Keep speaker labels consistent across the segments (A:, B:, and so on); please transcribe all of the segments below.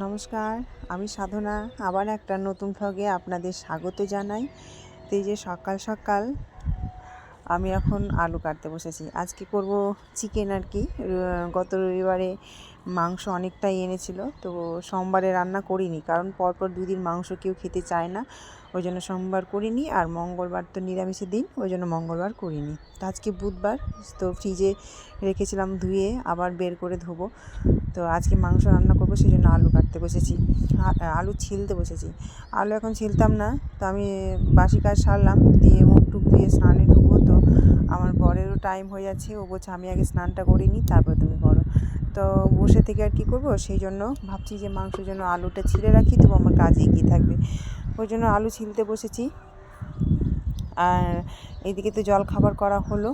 A: নমস্কার, আমি সাধনা। আবার একটা নতুন ভ্লগে আপনাদের স্বাগত জানাই। তো এই যে সকাল সকাল আমি এখন আলু কাটতে বসেছি। আজকে করব চিকেন আর কি। গত রবিবারে মাংস অনেকটাই এনেছিল, তো সোমবারে রান্না করিনি, কারণ পরপর দুদিন মাংস কেউ খেতে চায় না, ওই জন্য সোমবার করিনি। আর মঙ্গলবার তো নিরামিষের দিন, ওই জন্য মঙ্গলবার করিনি। তো আজকে বুধবার, তো ফ্রিজে রেখেছিলাম, ধুয়ে আবার বের করে ধোবো। তো আজকে মাংস রান্না করবো, সেই জন্য আলু কাটতে বসেছি, আলু ছিলতে বসেছি। আলু এখন ছিলতাম না, তো আমি বাসি কাজ সারলাম, দিয়ে মুখ টুক দিয়ে স্নানে ঢুকবো। তো আমার বরেরও টাইম হয়ে যাচ্ছে, ও বলছে আমি আগে স্নানটা করে নিই, তারপর তুমি করো। তো বসে থেকে আর কি করবো, সেই জন্য ভাবছি যে মাংসের জন্য আলুটা ছিলে রাখি, তবু আমার কাজ এগিয়ে থাকবে, ওই জন্য আলু ছিলতে বসেছি। আর এইদিকে তো জল খাবার করা হলো,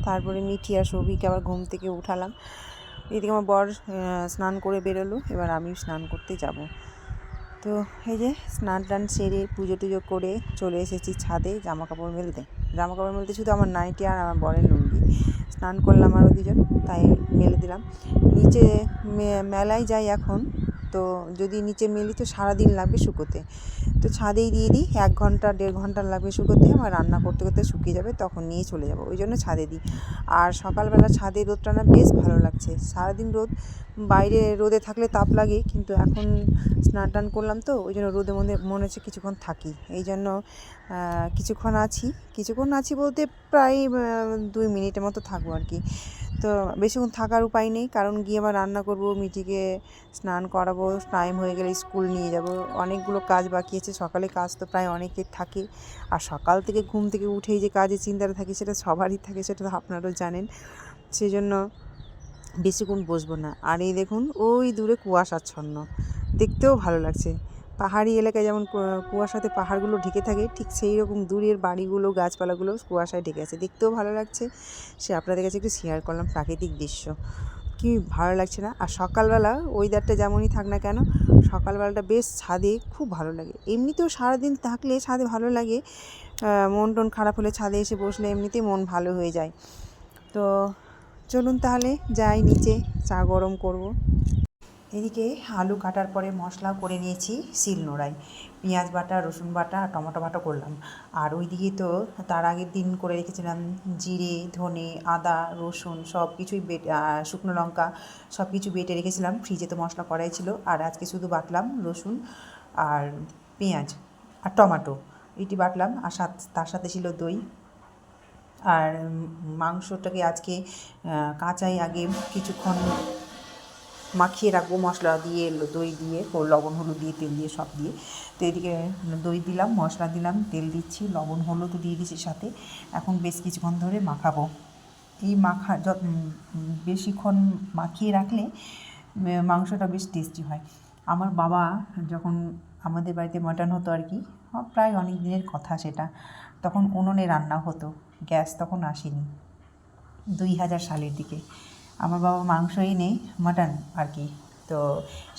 A: তারপরে মিঠি আর সৌভিকে আবার ঘুম থেকে উঠালাম। এদিকে আমার বর স্নান করে বেরোলো, এবার আমি স্নান করতে যাব। তো এই যে স্নান টান সেরে পুজো টুজো করে চলে এসেছি ছাদে জামা কাপড় মেলতে শুধু আমার নাইটি আর আমার বরের লুঙ্গি। স্নান করলাম আরও দুজন, তাই মেলে দিলাম। নিচে মেলায় যাই এখন, তো যদি নিচে মেলি তো সারাদিন লাগবে শুকোতে, তো ছাদেই দিয়ে দিই। 1 ঘন্টা 1.5 ঘন্টা লাগবে শুকোতে, আমার রান্না করতে করতে শুকিয়ে যাবে, তখন নিয়ে চলে যাব, ওই জন্য ছাদে দিই। আর সকালবেলা ছাদে রোদটা না বেশ ভালো লাগছে। সারাদিন রোদ, বাইরে রোদে থাকলে তাপ লাগে, কিন্তু এখন স্নান টান করলাম তো ওই জন্য রোদের মধ্যে মনে হচ্ছে কিছুক্ষণ থাকি, এই জন্য কিছুক্ষণ আছি বলতে প্রায় 2 মিনিটের মতো থাকবো আর কি। তো বেশিক্ষণ থাকার উপায় নেই, কারণ গিয়ে আবার রান্না করব, মিঠিকে স্নান করাবো, টাইম হয়ে গেলে স্কুল নিয়ে যাব, অনেকগুলো কাজ বাকি আছে। সকালে কাজ তো প্রায় অনেকের থাকে, আর সকাল থেকে ঘুম থেকে উঠেই যে কাজের চিন্তাটা থাকে সেটা সবারই থাকে, সেটা তো আপনারাও জানেন। সেই জন্য বেশিক্ষণ বসবো না। আর এই দেখুন ওই দূরে কুয়াশাচ্ছন্ন, দেখতেও ভালো লাগছে। পাহাড়ি এলাকায় যেমন কুয়াশাতে পাহাড়গুলো ঢেকে থাকে, ঠিক সেই রকম দূরের বাড়িগুলো, গাছপালাগুলো কুয়াশায় ঢেকে আছে, দেখতেও ভালো লাগছে। সে আপনাদের কাছে একটু শেয়ার করলাম প্রাকৃতিক দৃশ্য, কি ভালো লাগছে না? আর সকালবেলা ওয়েদারটা যেমনই থাক না কেন, সকালবেলাটা বেশ ছাদে খুব ভালো লাগে। এমনিতেও সারাদিন থাকলে ছাদে ভালো লাগে, মন টন খারাপ হলে ছাদে এসে বসলে এমনিতেই মন ভালো হয়ে যায়। তো চলুন তাহলে যাই নিচে, চা গরম করব। এদিকে আলু কাটার পরে মশলা করে নিয়েছি শিলনোড়ায়, পেঁয়াজ বাটা, রসুন বাটা আর টমেটো বাটা করলাম। আর ওইদিকে তো তার আগের দিন করে রেখেছিলাম জিরে, ধনে, আদা, রসুন সব কিছুই শুকনো লঙ্কা সব কিছু বেটে রেখেছিলাম, ফ্রিজে তো মশলা করাই ছিল। আর আজকে শুধু বাটলাম রসুন আর পেঁয়াজ আর টমেটো, এটি বাটলাম। আর তার সাথে ছিল দই। আর মাংসটাকে আজকে কাঁচাই আগে কিছুক্ষণ মাখিয়ে রাখবো মশলা দিয়ে, দই দিয়ে, লবণ হলুদ দিয়ে, তেল দিয়ে, সব দিয়ে। তো এদিকে দই দিলাম, মশলা দিলাম, তেল দিচ্ছি, লবণ হলুদ দিয়ে দিচ্ছি সাথে। এখন বেশ কিছুক্ষণ ধরে মাখাবো। এই বেশিক্ষণ মাখিয়ে রাখলে মাংসটা বেশ টেস্টি হয়। আমার বাবা যখন আমাদের বাড়িতে মাটন হতো আর কি, প্রায় অনেক দিনের কথা সেটা, তখন উনুনে রান্না হতো, গ্যাস তখন আসেনি, 2000 সালের দিকে। আমার বাবা মাংস এনে, মাটন আর কি, তো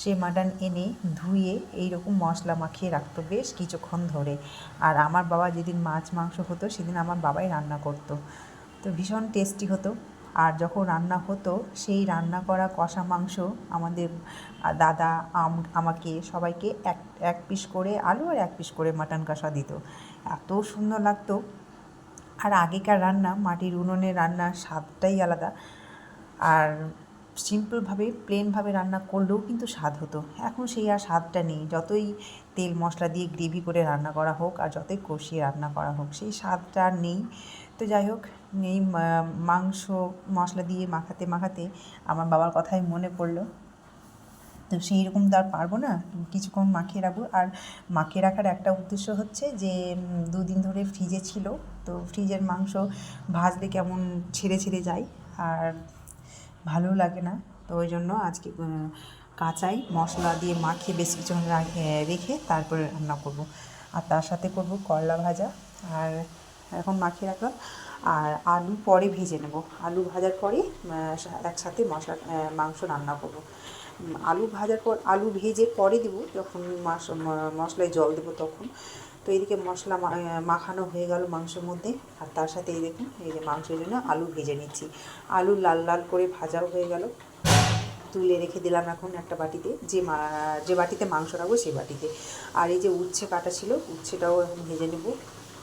A: সে মাটন এনে ধুয়ে এইরকম মশলা মাখিয়ে রাখতো বেশ কিছুক্ষণ ধরে। আর আমার বাবা যেদিন মাছ মাংস হতো সেদিন আমার বাবাই রান্না করতো, তো ভীষণ টেস্টি হতো। আর যখন রান্না হতো, সেই রান্না করা কষা মাংস আমাদের দাদা আমাকে সবাইকে এক পিস করে আলু আর 1 পিস করে মাটন কষা দিত, এত সুন্দর লাগতো। আর আগেকার রান্না, মাটির উনুনের রান্নার স্বাদটাই আলাদা। আর সিম্পলভাবে প্লেনভাবে রান্না করলেও কিন্তু স্বাদ হতো, এখন সেই আর স্বাদটা নেই। যতই তেল মশলা দিয়ে গ্রেভি করে রান্না করা হোক আর যতই কষিয়ে রান্না করা হোক, সেই স্বাদটা আর নেই। তো যাই হোক, এই মাংস মশলা দিয়ে মাখাতে মাখাতে আমার বাবার কথাই মনে পড়লো। তো সেই রকম তো আর পারবো না, কিছুক্ষণ মাখিয়ে রাখবো। আর মাখিয়ে রাখার একটা উদ্দেশ্য হচ্ছে যে 2 দিন ধরে ফ্রিজে ছিল, তো ফ্রিজের মাংস ভাজলে কেমন ছেড়ে ছেড়ে যায়, আর ভালো লাগে না। তো ওই জন্য আজকে কাঁচাই মশলা দিয়ে মাখিয়ে বেশ কিছুক্ষণ রেখে তারপরে রান্না করব। আর তার সাথে করব করলা ভাজা। আর এখন মাখিয়ে রাখলাম, আর আলু পরে ভেজে নেব। আলু ভাজার পরে একসাথে মাংস রান্না করব। আলু ভাজার পর, আলু ভেজে পরে দেবো যখন মশলায় জল দেবো তখন। তো এদিকে মশলা মাখানো হয়ে গেল মাংসের মধ্যে। আর তার সাথে এই দেখুন, এই যে মাংসের জন্য আলু ভেজে নিচ্ছি, আলু লাল লাল করে ভাজাও হয়ে গেল। তুলে রেখে দিলাম এখন একটা বাটিতে, যে বাটিতে মাংস রাখবো সেই বাটিতে। আর এই যে উচ্ছে কাটা ছিল, উচ্ছেটাও এখন ভেজে নেব।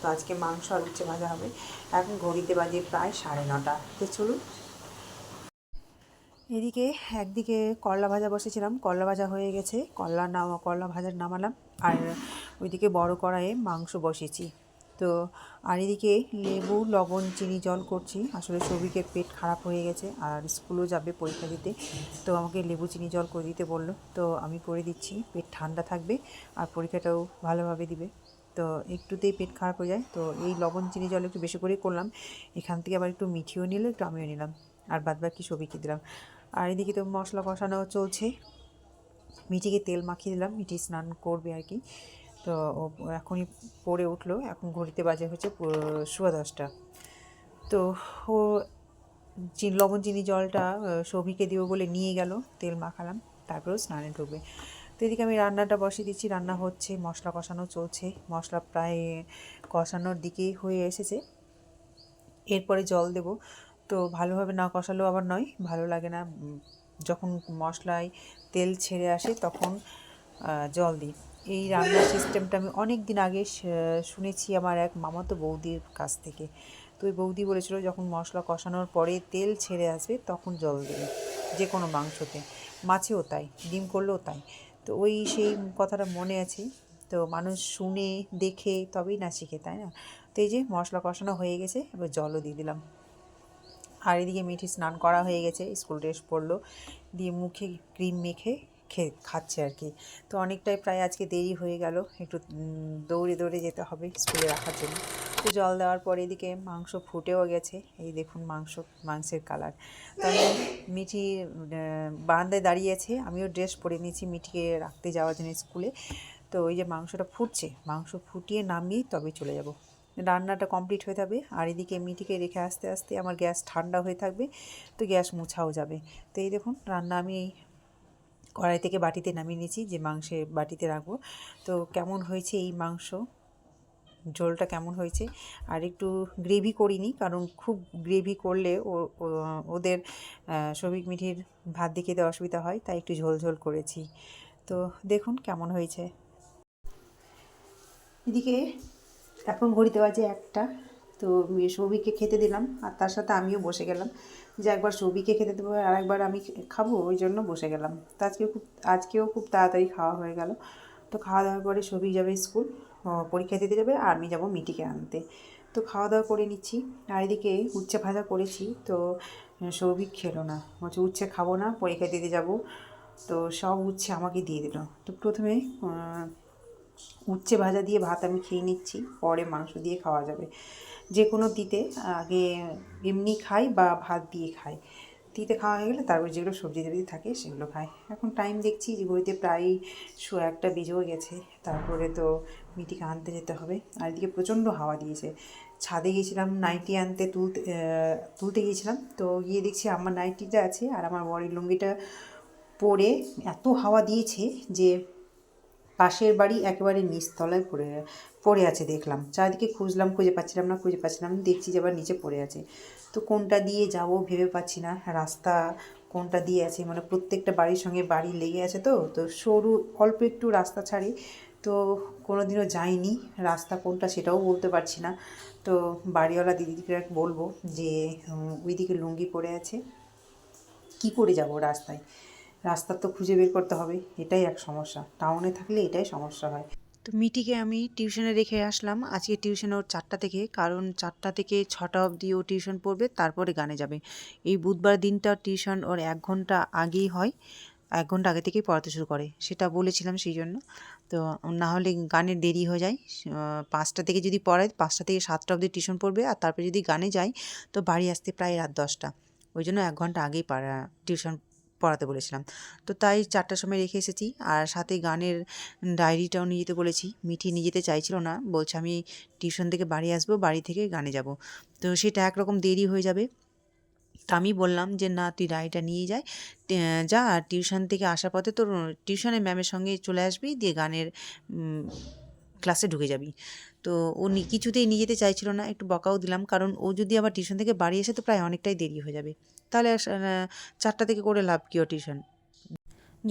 A: তো আজকে মাংস আর উচ্ছে ভাজা হবে। এখন ঘড়িতে বাজে প্রায় 9:30। তো চলুন। এদিকে একদিকে করলা ভাজা বসেছিলাম, করলা ভাজা হয়ে গেছে, করলা ভাজা নামালাম। আর ওইদিকে বড় কড়াইয়ে মাংস বসিয়েছি। তো আর এদিকে লেবু লবণ চিনি জল করছি। আসলে সৌভিকের পেট খারাপ হয়ে গেছে আর স্কুলও যাবে পরীক্ষা দিতে, তো আমাকে লেবু চিনি জল করে দিতে বললো। তো আমি করে দিচ্ছি, পেট ঠান্ডা থাকবে আর পরীক্ষাটাও ভালোভাবে দিবে। তো একটুতেই পেট খারাপ হয়ে যায়, তো এই লবণ চিনি জল একটু বেশি করেই করলাম। এখান থেকে আবার একটু মিঠিও নিলে একটু আমিও নিলাম, আর বাদবাকি সৌভিককে দিলাম। আর এদিকে তো মশলা কষানো চলছে। মিঠিকে তেল মাখিয়ে দিলাম, মিঠি স্নান করবে আর কি। তো ও এখনই পড়ে উঠলো, এখন ঘড়িতে বাজে হচ্ছে 10:15। তো ও লবণ চিনি জলটা সৌভিকে দিও বলে নিয়ে গেল, তেল মাখালাম, তারপরেও স্নানে ঢুকবে। তো এদিকে আমি রান্নাটা বসিয়ে দিচ্ছি, রান্না হচ্ছে, মশলা কষানো চলছে, মশলা প্রায় কষানোর দিকেই হয়ে এসেছে। এরপরে জল দেব। তো ভালোভাবে না কষালেও আবার নয়, ভালো লাগে না। যখন মশলায় তেল ছেড়ে আসে তখন জল দিই। এই রান্নার সিস্টেমটা আমি অনেক দিন আগে শুনেছি আমার এক মামাতো বৌদির কাছ থেকে। তো ওই বৌদি বলেছিল যখন মশলা কষানোর পরে তেল ছেড়ে আসবে তখন জল দেবে, যে কোনো মাংসতে, মাছেও তাই, ডিম করলেও তাই। তো ওই সেই কথাটা মনে আছে। তো মানুষ শুনে দেখে তবেই না শিখে, তাই না? তো এই যে মশলা কষানো হয়ে গেছে, এবার জলও দিয়ে দিলাম। আর এদিকে মিঠি স্নান করা হয়ে গেছে, স্কুল ড্রেস পরলো, দিয়ে মুখে ক্রিম মেখে খাচ্ছে আর কি। তো অনেকটাই প্রায় আজকে দেরি হয়ে গেল, একটু দৌড়ে দৌড়ে যেতে হবে স্কুলে রাখার জন্য। তো জল দেওয়ার পরে এদিকে মাংস ফুটেও গেছে, এই দেখুন মাংসের কালার। তাহলে মিঠি বারান্দায় দাঁড়িয়ে আছে, আমিও ড্রেস পরে নিয়েছি মিঠিকে রাখতে যাওয়ার জন্য স্কুলে। তো ওই যে মাংসটা ফুটছে, মাংস ফুটিয়ে নামিয়ে তবে চলে যাব, রান্নাটা কমপ্লিট হয়ে যাবে। আর এদিকে মিঠিকে রেখে আস্তে আস্তে আমার গ্যাস ঠান্ডা হয়ে থাকবে, তো গ্যাস মোছাও যাবে। তো এই দেখুন রান্না আমি কড়াই থেকে বাটিতে নামিয়ে নিয়েছি, যে মাংসের বাটিতে রাখবো। তো কেমন হয়েছে এই মাংস, ঝোলটা কেমন হয়েছে। আর একটু গ্রেভি করিনি, কারণ খুব গ্রেভি করলে ওদের সৌভিক মিঠির ভাত দিয়ে খেতে অসুবিধা হয়, তাই একটু ঝোল ঝোল করেছি। তো দেখুন কেমন হয়েছে। এদিকে এখন ঘড়িতে বাজে 1টা। তো সৌভিককে খেতে দিলাম আর তার সাথে আমিও বসে গেলাম, যে একবার সৌভিককে খেতে দেবো আর একবার আমি খাবো, ওই জন্য বসে গেলাম। তো আজকেও খুব তাড়াতাড়ি খাওয়া হয়ে গেল। তো খাওয়া দাওয়ার পরে সৌভিক যাবে স্কুল, পরীক্ষা দিতে যাবে, আর আমি যাবো মিটিকে আনতে। তো খাওয়া দাওয়া করে নিচ্ছি। আর এদিকে উচ্ছে ভাজা করেছি, তো সৌভিক খেলো না, বলছে উচ্ছে খাবো না, পরীক্ষা দিতে যাব। তো সব উচ্ছে আমাকে দিয়ে দিল। তো প্রথমে উচ্ছে ভাজা দিয়ে ভাত আমি খেয়ে নিচ্ছি, পরে মাংস দিয়ে খাওয়া যাবে। যে কোনো দিতে আগে এমনি খাই বা ভাত দিয়ে খাই, দিতে খাওয়া হয়ে গেলে তারপর যেগুলো সবজি টবজি থাকে সেগুলো খাই। এখন টাইম দেখছি যে ঘড়িতে প্রায় 1:30 বেজেও গেছে, তারপরে তো মিটিকে আনতে যেতে হবে। আর এদিকে প্রচণ্ড হাওয়া দিয়েছে, ছাদে গিয়েছিলাম নাইটি আনতে, তুলতে গিয়েছিলাম। তো গিয়ে দেখছি আমার নাইটিটা আছে আর আমার বরের লুঙ্গিটা পরে এত হাওয়া দিয়েছে যে পাশের বাড়ি একেবারে নিচতলায় পড়ে আছে। দেখলাম চারিদিকে খুঁজলাম, খুঁজে পাচ্ছিলাম, দেখছি যে আবার নিচে পড়ে আছে। তো কোনটা দিয়ে যাব ভেবে পাচ্ছি না, রাস্তা কোনটা দিয়ে আছে, মানে প্রত্যেকটা বাড়ির সঙ্গে বাড়ি লেগে আছে। তো তো সরু অল্প একটু রাস্তা ছাড়ি, তো কোনো দিনও যাইনি, রাস্তা কোনটা সেটাও বলতে পারছি না। তো বাড়িওয়ালা দিদিকে বলবো যে ওইদিকে লুঙ্গি পড়ে আছে, কি করে যাব রাস্তায়, রাস্তা তো খুঁজে বের করতে হবে, এটাই এক সমস্যা, টাউনে থাকলে এটাই সমস্যা হয়। তো মিটিকে আমি টিউশনে রেখে আসলাম, আজকে টিউশন ওর 4টা থেকে, কারণ 4টা থেকে 6টা অবধি ও টিউশন পড়বে, তারপরে গানে যাবে। এই বুধবার দিনটা টিউশন ওর 1 ঘন্টা আগেই হয়, 1 ঘন্টা আগে থেকেই পড়াতে শুরু করে, সেটা বলেছিলাম সেই জন্য। তো না হলে গানের দেরি হয়ে যায়, 5টা থেকে যদি পড়ায় 5টা থেকে 7টা অবধি টিউশন পড়বে, আর তারপরে যদি গানে যায় তো বাড়ি আসতে প্রায় রাত 10টা। ওই জন্য 1 ঘন্টা আগেই টিউশন পড়াতে বলেছিলাম। তো তাই 4টার সময় রেখে এসেছি, আর সাথে গানের ডায়েরিটাও নিয়ে যেতে বলেছি। মিঠি নিয়ে যেতে চাইছিল না, বলছে আমি টিউশন থেকে বাড়ি আসবো, বাড়ি থেকে গানে যাব। তো সেটা একরকম দেরি হয়ে যাবে। তা আমি বললাম যে না, তুই ডায়েরিটা নিয়ে যা, আর টিউশন থেকে আসার পথে তোর টিউশনের ম্যামের সঙ্গে চলে আসবি, দিয়ে গানের ক্লাসে ঢুকে যাবি। তো ও কিছুতেই নিয়ে যেতে চাইছিল না, একটু বকাও দিলাম, কারণ ও যদি আবার টিউশন থেকে বাড়ি এসে তো প্রায় অনেকটাই দেরি হয়ে যাবে, তাহলে 4টা থেকে করে লাভ কী ও টিউশন,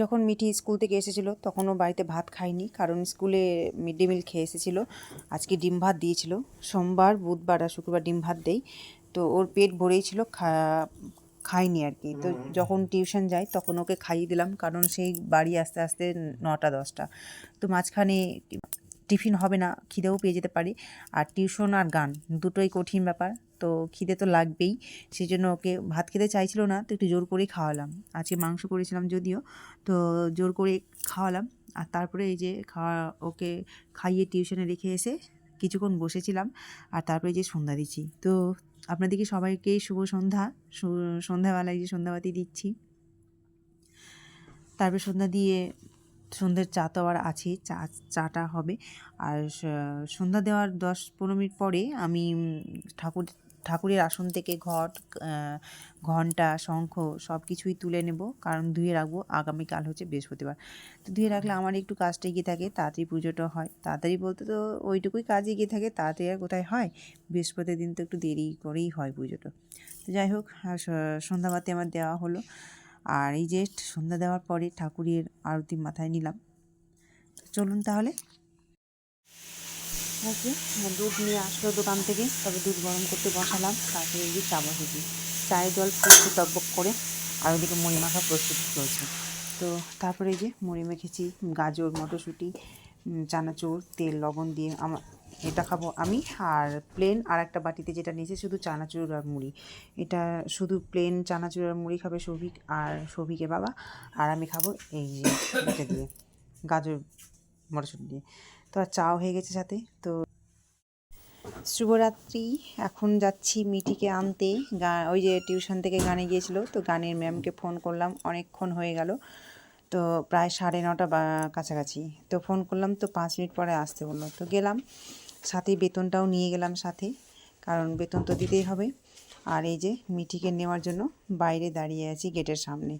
A: যখন মিঠি স্কুল থেকে এসেছিলো তখন ও বাড়িতে ভাত খায়নি, কারণ স্কুলে মিড ডে মিল খেয়ে এসেছিলো। আজকে ডিম ভাত দিয়েছিল, সোমবার বুধবার আর শুক্রবার ডিম ভাত দেই, তো ওর পেট ভরেই ছিল, খায়নি আর কি। তো যখন টিউশন যাই তখন ওকে খাইয়ে দিলাম, কারণ সেই বাড়ি আস্তে আস্তে 9টা 10টা, তো মাঝখানে টিফিন হবে না, খিদেও পেয়ে যেতে পারে। আর টিউশন আর গান দুটোই কঠিন ব্যাপার, তো খিদে তো লাগবেই। সেই জন্য ওকে ভাত খেতে চাইছিল না, তো একটু জোর করেই খাওয়ালাম। আজকে মাংস করেছিলাম যদিও, তো জোর করে খাওয়ালাম। আর তারপরে এই যে ওকে খাইয়ে টিউশনে রেখে এসে কিছুক্ষণ বসেছিলাম, আর তারপরে যে সন্ধ্যা দিচ্ছি। তো আপনাদেরকে সবাইকে শুভ সন্ধ্যা। সন্ধ্যাবেলায় যে সন্ধ্যাবাতি দিচ্ছি, তারপরে সন্ধ্যা দিয়ে সন্ধ্যের চা তো আবার আছেই, চাটা হবে। আর সন্ধ্যা দেওয়ার 10-15 মিনিট পরে আমি ঠাকুরের আসন থেকে ঘণ্টা, শঙ্খ সব কিছুই তুলে নেব, কারণ ধুয়ে রাখবো। আগামীকাল হচ্ছে বৃহস্পতিবার, তো ধুয়ে রাখলে আমার একটু কাজটা এগিয়ে থাকে, তাড়াতাড়ি পুজোটা হয়। তাড়াতাড়ি বলতে তো ওইটুকুই কাজ এগিয়ে থাকে, তাড়াতাড়ি আর কোথায় হয়। বৃহস্পতির দিন তো একটু দেরি করেই হয় পুজোটা। তো যাই হোক, সন্ধ্যাবাতি আমার দেওয়া হলো। আর এই যে সন্ধ্যা দেওয়ার পরে ঠাকুরের আরতি মাথায় নিলাম। চলুন তাহলে। আজকে দুধ নিয়ে আসলো দোকান থেকে, তবে দুধ গরম করতে বসালাম, তারপরে এই যে চা বসেছি। চায়ের জল ফুটছে টকবক করে, আর ওইদিকে মুড়ি মাখা প্রস্তুতি চলছে। তো তারপরে এই যে মুড়ি মেখেছি, গাজর, মটরশুঁটি, চানাচুর, তেল লবণ দিয়ে। এটা খাবো আমি, আর প্লেন আর একটা বাটিতে যেটা নিয়েছি শুধু চানাচুর আর মুড়ি। এটা শুধু প্লেন চানাচুর আর মুড়ি খাবে সৌভিক আর সৌভিকের বাবা, আর আমি খাবো এই যে এটা দিয়ে, গাজর মটরশুঁটি দিয়ে। তো আর চাও হয়ে গেছে সাথে। তো শুভরাত্রি। এখন যাচ্ছি মিঠিকে আনতে। ওই যে টিউশন থেকে গানে গিয়েছিল, তো গানের ম্যামকে ফোন করলাম, অনেকক্ষণ হয়ে গেল, তো প্রায় 9:30 বা কাছাকাছি। তো ফোন করলাম, তো 5 মিনিট পরে আসতে বললো, তো গেলাম। সাথে বেতনটাও নিয়ে গেলাম সাথে, কারণ বেতন তো দিতেই হবে। আর এই যে মিঠিকে নেওয়ার জন্য বাইরে দাঁড়িয়ে আছি গেটের সামনে।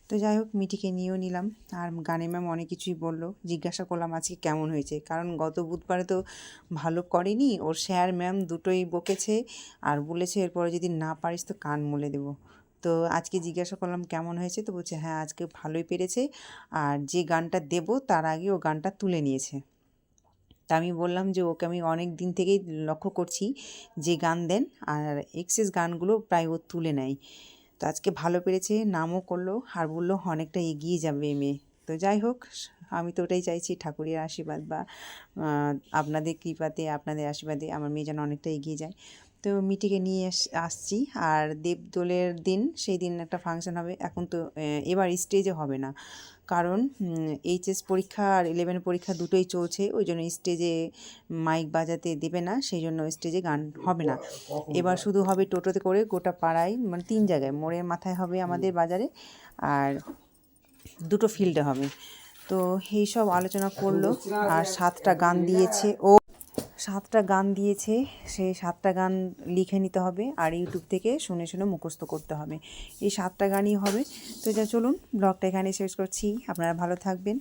A: তো যাই হোক, মিঠিকে নিয়েও নিলাম। আর গানে ম্যাম অনেক কিছুই বললো, জিজ্ঞাসা করলাম আজকে কেমন হয়েছে, কারণ গত বুধবারে তো ভালো করেনি, ওর স্যার ম্যাম দুটোই বকেছে, আর বলেছে এরপরে যদি না পারিস তো কান মলে দেবো। তো আজকে জিজ্ঞাসা করলাম কেমন হয়েছে, তো বলছে হ্যাঁ আজকে ভালোই পেরেছে, আর যে গানটা দেব তার আগে ও গানটা তুলে নিয়েছে। তা আমি বললাম যে ওকে আমি অনেক দিন থেকেই লক্ষ্য করছি যে গান দেন, আর এক্সেস গানগুলো প্রায় ও তুলে নেয়। তো আজকে ভালো পেরেছে, নামও করলো, আর বললো অনেকটা এগিয়ে যাবে মেয়ে। তো যাই হোক, আমি তো ওটাই চাইছি, ঠাকুরের আশীর্বাদ বা আপনাদের কৃপাতে, আপনাদের আশীর্বাদে আমার মেয়ে যেন অনেকটা এগিয়ে যায়। তো মিটিকে নিয়ে আসছি। আর দেবদোলের দিন, সেই দিন একটা ফাংশন হবে। এখন তো এবার স্টেজে হবে না, কারণ এইচএস পরীক্ষা আর 11 পরীক্ষা দুটোই চলছে, ওই জন্য স্টেজে মাইক বাজাতে দেবে না, সেই জন্য স্টেজে গান হবে না। এবার শুধু হবে টোটোতে করে গোটা পাড়ায়, মানে 3 জায়গায়, মোড়ের মাথায় হবে আমাদের বাজারে, আর 2টো ফিল্ডে হবে। তো এইসব আলোচনা করলো। আর 7টা গান দিয়েছে ও, 7টা গান দিয়েছে, সেই 7টা গান লিখে নিতে হবে, আর ইউটিউব থেকে শুনে শুনে মুখস্থ করতে হবে। এই 7টা গানই হবে। তো চলুন, ব্লগটা এখানে শেষ করছি। আপনারা ভালো থাকবেন।